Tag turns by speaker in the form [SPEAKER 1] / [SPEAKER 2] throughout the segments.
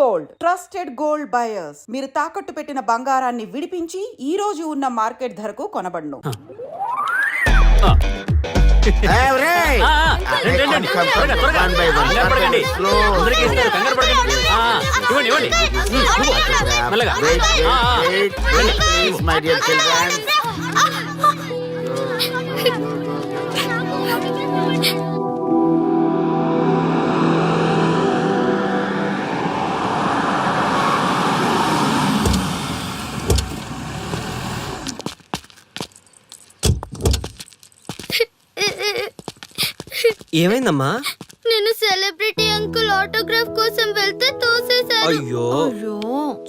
[SPEAKER 1] Gold trusted gold buyers. మీరు తాకట్టు పెట్టిన బంగారాన్ని విడిపించి ఈ రోజు ఉన్న మార్కెట్ ధరకు కొనబడును.
[SPEAKER 2] ఏమైందమ్మా?
[SPEAKER 3] నేను సెలబ్రిటీ అంకుల్ ఆటోగ్రాఫ్ కోసం వెళ్తే తోసేశారు.
[SPEAKER 2] అయ్యో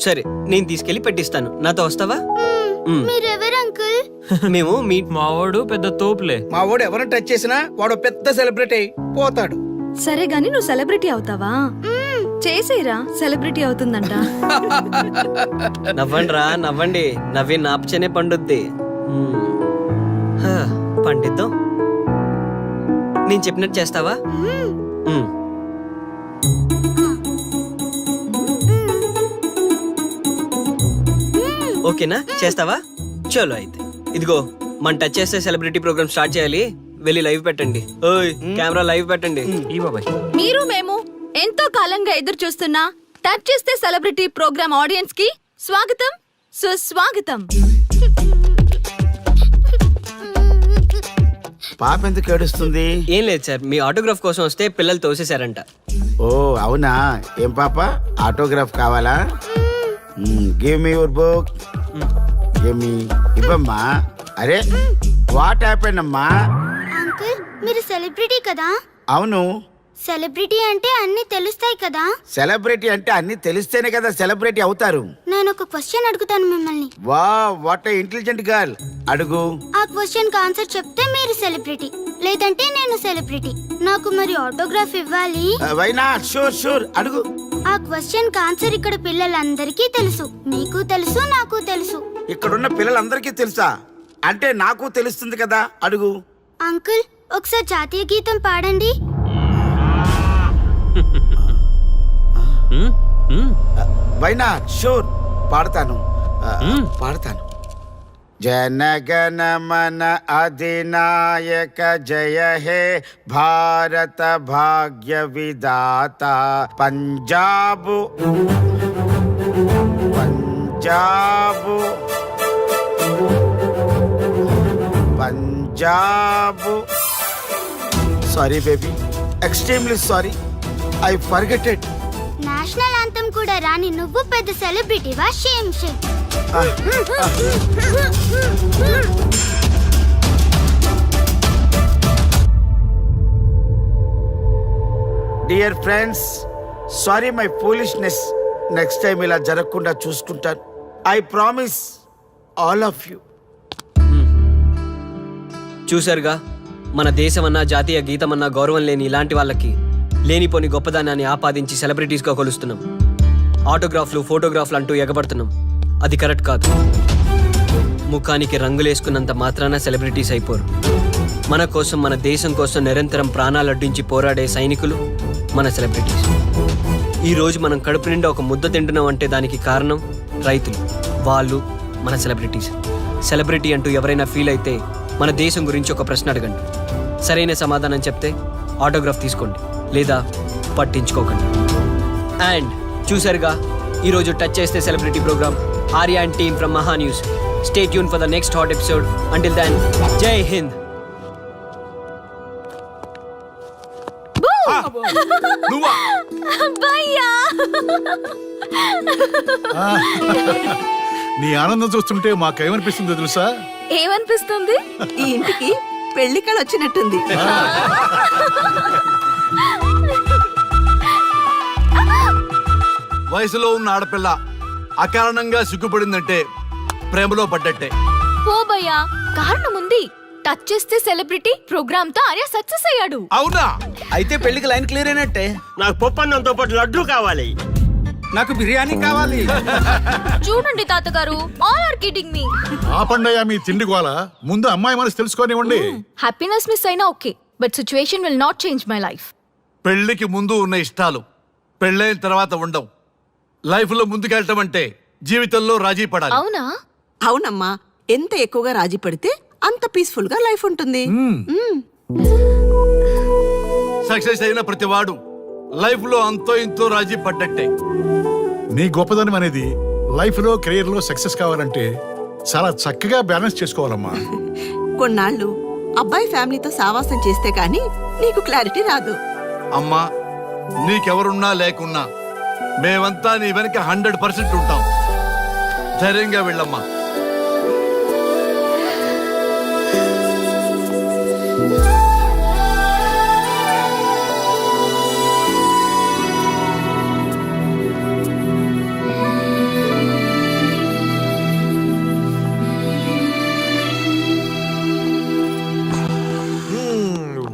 [SPEAKER 2] సరే, నేను తీసుకెళ్లి పెట్టిస్తాను. నాతో వస్తావా?
[SPEAKER 3] మీరెవరు అంకుల్?
[SPEAKER 2] మేము మీ
[SPEAKER 4] మావాడు పెద్ద తోపులే.
[SPEAKER 5] మా వాడు ఎవరిని టచ్ చేసినా వాడు పెద్ద సెలబ్రిటీ పోతాడు.
[SPEAKER 6] సరే గాని నువ్వు సెలబ్రిటీ అవుతావా? చేసేరా, సెలబ్రిటీ అవుతుందంట.
[SPEAKER 2] నవ్వండిరా, నవ్వండి. నవ్వి నాపచనే పండుద్ది. పండిద్దాం. నేను చెప్పినట్టు చేస్తావా? ఓకేనా? చేస్తావా? చలో అయితే. ఇదిగో, మన టచ్ చేస్తే సెలబ్రిటీ ప్రోగ్రామ్ స్టార్ట్ చేయాలి. వెళ్ళి లైవ్ పెట్టండి. ఓయ్, కెమెరా లైవ్ పెట్టండి.
[SPEAKER 4] ఈ బాబాయ్,
[SPEAKER 6] మీరు మేము ఎంతో కాలంగా ఎదురు చూస్తున్న టచ్ చేస్తే సెలబ్రిటీ ప్రోగ్రామ్ ఆడియన్స్ కి స్వాగతం, సుస్వాగతం.
[SPEAKER 7] పాప ఎందుకు ఏడుస్తుంది?
[SPEAKER 2] ఏం లేదు సార్, మీ ఆటోగ్రాఫ్ కోసం వస్తే పిల్లలు తోసేశారంట.
[SPEAKER 7] ఓ అవునా? ఏం పాప, ఆటోగ్రాఫ్ కావాలా? Give me your book. Give me. ఇవ్వమ్మా. అరే వాట్ హ్యాపెండ్ అమ్మా?
[SPEAKER 3] అంకుల్ మీరు సెలబ్రిటీ కదా?
[SPEAKER 7] అవును.
[SPEAKER 3] సెలబ్రిటీ అంటే అన్ని తెలుస్తాయి కదా?
[SPEAKER 7] సెలబ్రిటీ అంటే అన్ని తెలిస్తేనే కదా సెలబ్రిటీ అవుతారు.
[SPEAKER 3] నేను ఒక క్వశ్చన్ అడుగుతాను మిమ్మల్ని.
[SPEAKER 7] వా వాట్ ఏ ఇంటెలిజెంట్ గర్ల్. అడుగు.
[SPEAKER 3] ఆ క్వశ్చన్ కి ఆన్సర్ చెప్తే మీరు సెలబ్రిటీ, లేదంటే నేను సెలబ్రిటీ. నాకు మరి ఆటోగ్రాఫ్ ఇవ్వాలి.
[SPEAKER 7] Why not? షూర్ షూర్, అడుగు.
[SPEAKER 3] ఆ క్వశ్చన్ కి ఆన్సర్ ఇక్కడ పిల్లలందరికీ తెలుసు, మీకు తెలుసు, నాకు తెలుసు.
[SPEAKER 7] ఇక్కడున్న పిల్లలందరికీ తెలుసా? అంటే నాకు తెలుస్తుంది కదా. అడుగు.
[SPEAKER 3] అంకుల్ ఒకసారి జాతీయ గీతం పాడండి.
[SPEAKER 7] Why not? షూర్, పాడతాను. పాడతాను. జనగణ మన అధినాయక జయ హే భారత భాగ్య విధాత. Punjab Punjab Punjab. Sorry baby, extremely sorry. I forget it.
[SPEAKER 3] National anthem కూడా రాని నువ్వు పెద్ద సెలబ్రిటీవా? Shame shame.
[SPEAKER 7] Dear friends, sorry my foolishness. Next time ఇలా జరగకుండా చూసుకుంటాను. I promise all of you.
[SPEAKER 2] చూశారుగా, మన దేశమన్నా జాతీయ గీతమన్నా గౌరవం లేని ఇలాంటి వాళ్ళకి లేనిపోని గొప్పదానాన్ని ఆపాదించి సెలబ్రిటీస్గా కొలుస్తున్నాం. ఆటోగ్రాఫ్లు, ఫోటోగ్రాఫ్లు అంటూ ఎగబడుతున్నాం. అది కరెక్ట్ కాదు. ముఖానికి రంగులేసుకున్నంత మాత్రాన సెలబ్రిటీస్ అయిపోరు. మన కోసం, మన దేశం కోసం నిరంతరం ప్రాణాలు అడ్డించి పోరాడే సైనికులు మన సెలబ్రిటీస్. ఈరోజు మనం కడుపు నిండా ఒక ముద్ద తింటున్నాం అంటే దానికి కారణం రైతులు. వాళ్ళు మన సెలబ్రిటీస్. సెలబ్రిటీ అంటూ ఎవరైనా ఫీల్ అయితే మన దేశం గురించి ఒక ప్రశ్న అడగండి. సరైన సమాధానం చెప్తే ఆటోగ్రాఫ్ తీసుకోండి, లేదా పట్టించుకోకండి. అండ్ చూసారుగా, ఈరోజు టచ్ చేస్తే celebrity program. Arya and team from Maha news. Stay tune for the next hot episode. Until then, Jai Hind.
[SPEAKER 8] నీ ఆనందం చూస్తుంటే మాకేమనిపిస్తుందో తెలుసా?
[SPEAKER 6] ఏమనిపిస్తుంది?
[SPEAKER 1] ఈ ఇంటికి పెళ్లి కళ వచ్చినట్టుంది.
[SPEAKER 9] వయసులో ఉన్న ఆడపిల్ల అకారణంగా సిగ్గుపడిందంటే ప్రేమలో పడ్డట్టే.
[SPEAKER 6] ఓ భయ్యా, కారణం ఉంది. టచ్ చేస్తే సెలబ్రిటీ ప్రోగ్రామ్ తో ఆర్య సక్సెస్ అయ్యాడు.
[SPEAKER 9] అవునా?
[SPEAKER 5] అయితే పెళ్లికి లైన్ క్లియర్ అయినట్టే.
[SPEAKER 4] నాకు పప్పన్నంతో పాటు లడ్డు కావాలి.
[SPEAKER 5] నాకు బిర్యానీ కావాలి.
[SPEAKER 6] చూడండి తాతగారు, ఆల్ ఆర్ కిడింగ్ మీ.
[SPEAKER 8] ఆపండయ్యా మీ తిండి గోల. ముందు అమ్మాయి మనసు తెలుసుకోనివ్వండి.
[SPEAKER 6] హ్యాపీనెస్ మిస్ అయినా okay, but situation will not change my life.
[SPEAKER 9] పెళ్లికి ముందు ఉన్న ఇష్టాలు పెళ్ళైన తర్వాత ఉండవు. లైఫ్ లో ముందుకెళ్ళటం అంటే జీవితంలో రాజీ పడాలి.
[SPEAKER 6] అవునా?
[SPEAKER 10] అవునమ్మా, ఎంత ఎక్కువగా రాజీ పడితే అంత పీస్ఫుల్ గా లైఫ్ ఉంటుంది.
[SPEAKER 9] సక్సెస్ అయిన ప్రతివాడు లైఫ్ లో అంతో ఇంతో రాజీ పడ్డట్టే.
[SPEAKER 8] నీ గొప్పదనం అనేది లైఫ్ లో కెరీర్ లో సక్సెస్ కావాలంటే చాలా చక్కగా బ్యాలెన్స్ చేసుకోవాలమ్మా.
[SPEAKER 10] కొన్నాళ్ళు అబ్బాయి ఫ్యామిలీతో సావాసం చేస్తే గానీ నీకు క్లారిటీ రాదు.
[SPEAKER 9] అమ్మా, నీకెవరున్నా లేకున్నా మేమంతా నీ వెనక 100% ఉంటాం. ధైర్యంగా వెళ్ళమ్మా.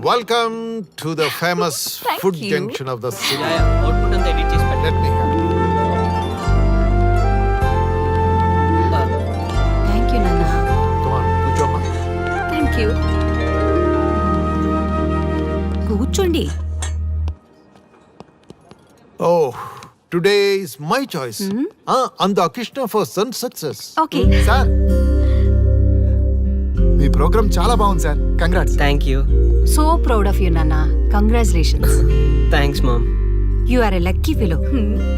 [SPEAKER 11] Welcome to the famous food
[SPEAKER 6] you.
[SPEAKER 11] junction of the city.
[SPEAKER 2] Output అంతా ఎడిట్ చేసి పెట్టండి.
[SPEAKER 11] Let me help.
[SPEAKER 10] Thank you నాన్న.
[SPEAKER 11] Come on, కూర్చోమ్మా.
[SPEAKER 10] Thank you. కూర్చోండి.
[SPEAKER 11] Oh, today is my choice. Andakishna for son success.
[SPEAKER 10] Okay.
[SPEAKER 11] Sir, మీ program చాలా బాగుంది sir. Congrats.
[SPEAKER 2] Thank you.
[SPEAKER 12] So proud of you నాన్న. Congratulations.
[SPEAKER 2] Thanks mom.
[SPEAKER 12] You are a lucky fellow.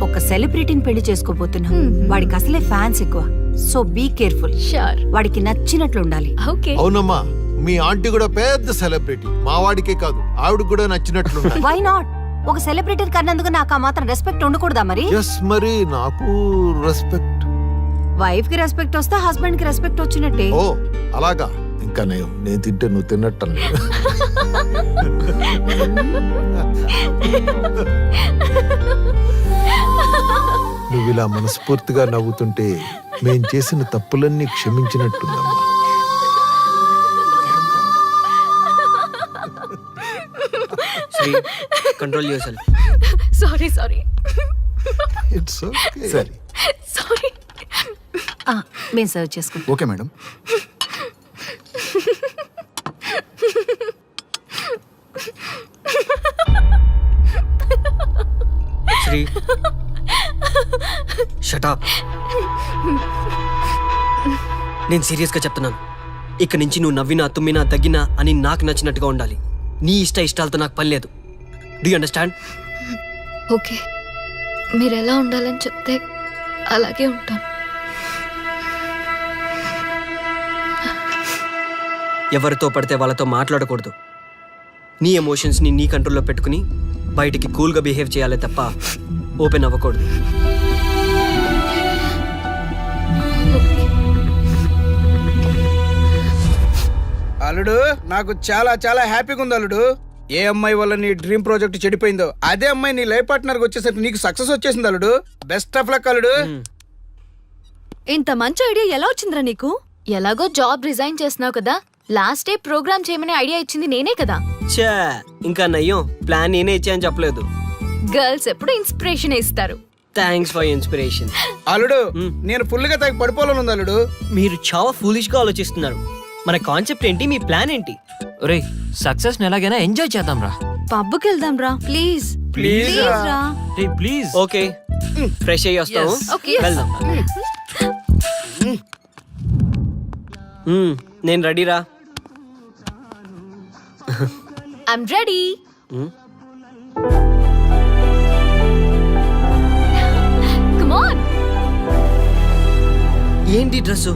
[SPEAKER 12] ఒక సెలబ్రిటీని పెళ్లి చేసుకోబోతున్నా. వాడికి అసలే ఫ్యాన్స్ ఎక్కువ. So be careful.
[SPEAKER 6] షూర్.
[SPEAKER 12] వాడికి నచ్చినట్లు ఉండాలి.
[SPEAKER 6] ఓకే.
[SPEAKER 11] అవునమ్మా, మీ ఆంటీ కూడా పెద్ద సెలబ్రిటీ. మా వాడికే కాదు, ఆవిడ కూడా నచ్చినట్లు.
[SPEAKER 12] Why not? ఒక సెలబ్రిటీ కన్నందుకు నాకు ఆ మాత్రం రెస్పెక్ట్ ఉండకూడదా మరి?
[SPEAKER 11] ఎస్, మరి నాకు రెస్పెక్ట్.
[SPEAKER 12] వైఫ్ కి రెస్పెక్ట్ వస్తే హస్బెండ్ కి రెస్పెక్ట్ వచ్చినట్టే.
[SPEAKER 11] ఓ అలాగా. ఇంకా నేను తింటే నువ్వు తిన్నట్టు. నువ్వు ఇలా మనస్ఫూర్తిగా నవ్వుతుంటే మేం చేసిన తప్పులన్నీ క్షమించినట్టుందమ్మా.
[SPEAKER 2] Sri, control yourself.
[SPEAKER 6] Sorry.
[SPEAKER 11] It's okay. సరే,
[SPEAKER 6] సారీ.
[SPEAKER 12] మేము సర్వ్ చేసుకుంటాం.
[SPEAKER 11] Okay madam.
[SPEAKER 2] Sri, shut up. నేను సీరియస్గా చెప్తున్నాను. ఇక నుంచి నువ్వు నవ్వినా తుమ్మినా తగ్గినా అని నాకు నచ్చినట్టుగా ఉండాలి. నీ ఇష్టాలతో నాకు పని లేదు. Do you understand?
[SPEAKER 6] ఓకే, మీరు ఎలా ఉండాలని చెప్తే అలాగే ఉంటాను.
[SPEAKER 2] ఎవరితో పడితే వాళ్ళతో మాట్లాడకూడదు. నీ ఎమోషన్స్ని నీ కంట్రోల్లో పెట్టుకుని బయటికి కూల్గా బిహేవ్ చేయాలి తప్ప ఓపెన్ అవ్వకూడదు.
[SPEAKER 5] అల్లుడు, నాకు చాలా చాలా హ్యాపీగా ఉంది అల్లుడు. ఏ అమ్మాయి వల్ల నీ డ్రీమ్ ప్రాజెక్ట్ చెడిపోయిందో అదే అమ్మాయి నీ లైఫ్ పార్ట్నర్ వచ్చేసరికి నీకు సక్సెస్ వచ్చేసింది అల్లుడు. బెస్ట్ ఆఫ్ లక్ అల్లుడు.
[SPEAKER 6] ఇంత మంచి ఐడియా ఎలా వచ్చిందిరా నీకు? ఎలాగో జాబ్ రిజైన్ చేస్తున్నావు కదా, లాస్ట్ డే ప్రోగ్రామ్ చేయమనే ఐడియా ఇచ్చింది నేనే కదా.
[SPEAKER 2] చా, ఇంకా నయ్యం, ప్లాన్ నేనే ఇచ్చాయని చెప్పలేదు.
[SPEAKER 6] గర్ల్స్ ఎప్పుడు ఇన్స్పిరేషన్ ఇస్తారు.
[SPEAKER 2] Thanks for inspiration.
[SPEAKER 5] అల్లుడు, నేను ఫుల్ గా తగ్గి పడిపోవాలని ఉంది అల్లుడు.
[SPEAKER 2] మీరు చాలా ఫూలిష్గా ఆలోచిస్తున్నారు. మన కాన్సెప్ట్ ఏంటి? మీ ప్లాన్ ఏంటి?
[SPEAKER 4] ఒరేయ్, సక్సెస్ ని ఎలాగైనా ఎంజాయ్ చేద్దాం రా.
[SPEAKER 6] పబ్కి వెళ్దాం రా ప్లీజ్.
[SPEAKER 5] ప్లీజ్
[SPEAKER 6] రా.
[SPEAKER 4] రే ప్లీజ్.
[SPEAKER 2] ఓకే, ఫ్రెష్ అయ్యి వస్తాము.
[SPEAKER 6] Okay.
[SPEAKER 2] వెళ్దాం. నేను రెడీరా.
[SPEAKER 6] I'm ready. Come on.
[SPEAKER 2] ఏంటి డ్రెస్సు?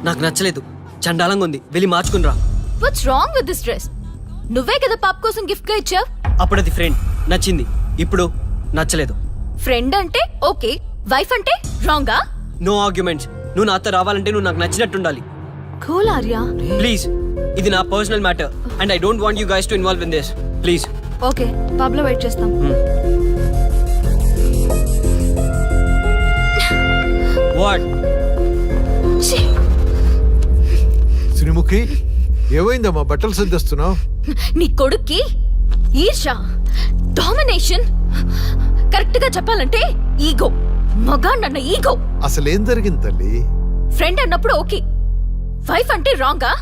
[SPEAKER 2] నాకు నచ్చలేదు, చండాలంగా ఉంది. వెళ్ళి మార్చుకుని రా.
[SPEAKER 6] What's wrong with this dress? నువ్వే కదా పాప్ కోసం గిఫ్ట్ గా ఇచ్చావు.
[SPEAKER 2] అప్పుడు అది ఫ్రెండ్, నచ్చింది. ఇప్పుడు నచ్చలేదు.
[SPEAKER 6] ఫ్రెండ్ అంటే ఓకే, వైఫ్ అంటే రాంగా?
[SPEAKER 2] No arguments. నువ్వు నాతో రావాలంటే నువ్వు నాకు నచ్చినట్టు ఉండాలి.
[SPEAKER 6] కూల్ ఆర్యా.
[SPEAKER 2] ప్లీజ్, ఇది నా personal matter and I don't want you guys to involve in this. Please.
[SPEAKER 6] Okay, pub లో వెయిట్ చేస్తాం.
[SPEAKER 2] వాట్?
[SPEAKER 11] శ్రీముఖి, ఏమైందమ్మా? బట్టలు సర్దిస్తున్నావు?
[SPEAKER 6] నీ కొడుక్కి ఈర్ష, డామినేషన్, కరెక్ట్ గా చెప్పాలంటే ఈగో. మగాండన్న ఈగో.
[SPEAKER 11] అసలేం జరిగింది తల్లి?
[SPEAKER 6] ఫ్రెండ్ అన్నప్పుడు ఓకే, వైఫ్ అంటే రాంగా?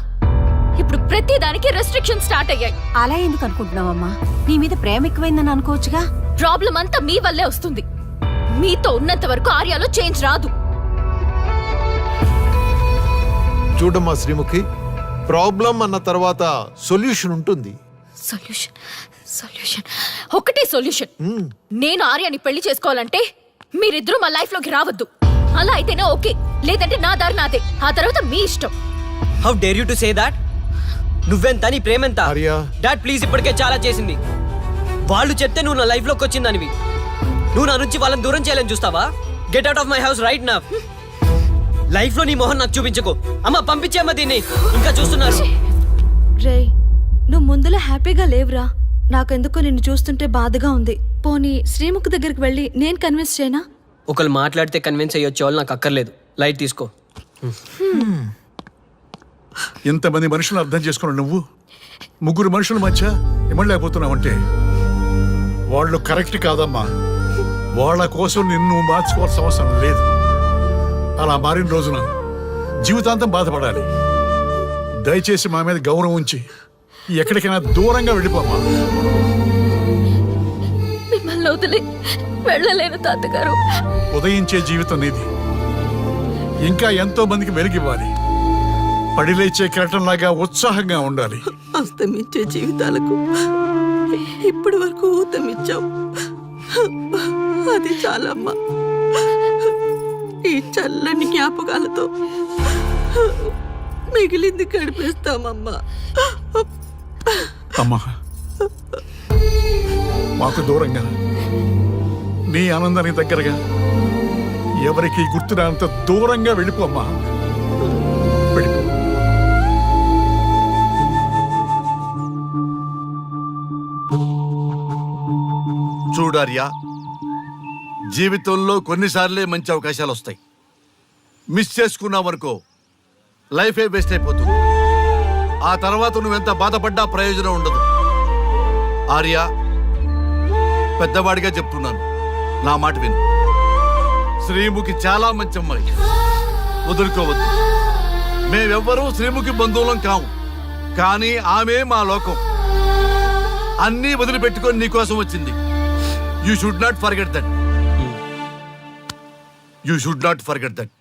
[SPEAKER 6] ఇప్పుడు ప్రతి దానికి రెస్ట్రిక్షన్ స్టార్ట్ అయ్యాయి.
[SPEAKER 12] అలా ఎందుకు అనుకుంటున్నావమ్మా? నీ మీద ప్రేమ ఎక్కువైందని అనుకోవచ్చుగా.
[SPEAKER 6] ప్రాబ్లం అంతా మీ వల్లే వస్తుంది. మీతో ఉన్నంత వరకు ఆర్యాలో చేంజ్ రాదు.
[SPEAKER 11] చూడమ్మా శ్రీముఖి, ప్రాబ్లం అన్న తర్వాత సొల్యూషన్ ఉంటుంది.
[SPEAKER 6] సొల్యూషన్ సొల్యూషన్ ఒకటే సొల్యూషన్. నేను ఆర్యాని పెళ్లి చేసుకోవాలంటే మీరిద్దరూ మా లైఫ్ లోకి రావద్దు. అలా అయితేనే ఓకే, లేదంటే నా దారి నాదే. ఆ తర్వాత మీ ఇష్టం.
[SPEAKER 2] How dare you to say that? నువ్వెంత నీ ప్రేమెంత?
[SPEAKER 11] ఆర్యా.
[SPEAKER 2] డాడ్ ప్లీజ్, ఇప్పటికే చాలా చేసింది. వాళ్ళు చెప్తే నువ్వు నా లైఫ్ లోకి వచ్చిందనివి. నువ్వు నా నుంచి వాళ్ళని దూరం చేయాలని చూస్తావా? Get out of my house right now. Life లో నీ మొహం నాకు చూపించకు. అమ్మ పంపించేమ్మ దీన్ని, ఇంకా చూస్తున్నారు.
[SPEAKER 6] రే, నువ్వు ముందులో హ్యాపీగా లేవురా. నాకెందుకో నిన్ను చూస్తుంటే బాధగా ఉంది. పోనీ శ్రీముఖ్ దగ్గరికి వెళ్ళి నేను కన్విన్స్ చేయనా?
[SPEAKER 2] ఒకళ్ళు మాట్లాడితే కన్విన్స్ అయ్యొచ్చే వాళ్ళు నాకు అక్కర్లేదు. లైట్ తీసుకో.
[SPEAKER 8] ఇంతమంది మనుషులు అర్థం చేసుకున్న నువ్వు ముగ్గురు మనుషుల మధ్య ఇమ్మలేకపోతున్నావంటే వాళ్ళు కరెక్ట్ కాదమ్మా. వాళ్ళ కోసం నిన్ను మార్చుకోవాల్సిన అవసరం లేదు. అలా మారిన రోజున జీవితాంతం బాధపడాలి. దయచేసి మా మీద గౌరవం ఉంచి ఎక్కడికైనా దూరంగా వెళ్ళిపోమ్మా.
[SPEAKER 6] మిమ్మల్ని వదిలి వెళ్ళలేను తాతగారు.
[SPEAKER 8] ఉదయించే జీవితం నీది. ఇంకా ఎంతో మందికి వెలిగివ్వాలి. పడిలేచే కెరటంలాగా ఉత్సాహంగా ఉండాలి.
[SPEAKER 10] అస్తమించే జీవితాలకు ఇప్పటి వరకు ఊతమిచ్చావు. అది చాలమ్మా. ఈ చల్లని జ్ఞాపకాలతో మిగిలింది గడిపేస్తామమ్మా.
[SPEAKER 8] అమ్మా, మాకు దూరంగా నీ ఆనందానికి దగ్గరగా ఎవరికి గుర్తురానంత దూరంగా వెళ్ళిపోమ్మా. వెళ్ళిపో.
[SPEAKER 9] చూడార్యా, జీవితంలో కొన్నిసార్లే మంచి అవకాశాలు వస్తాయి. మిస్ చేసుకున్నావనుకో లైఫే వేస్ట్ అయిపోతుంది. ఆ తర్వాత నువ్వెంత బాధపడ్డా ప్రయోజనం ఉండదు. ఆర్య, పెద్దవాడిగా చెప్తున్నాను, నా మాట విను. శ్రీముఖి చాలా మంచి అమ్మాయి, వదులుకోవద్దు. మేమెవ్వరూ శ్రీముఖి బంధువులం కాము, కానీ ఆమె మా లోకం. అన్నీ వదిలిపెట్టుకొని నీకోసం వచ్చింది. You should not forget that. You should not forget that.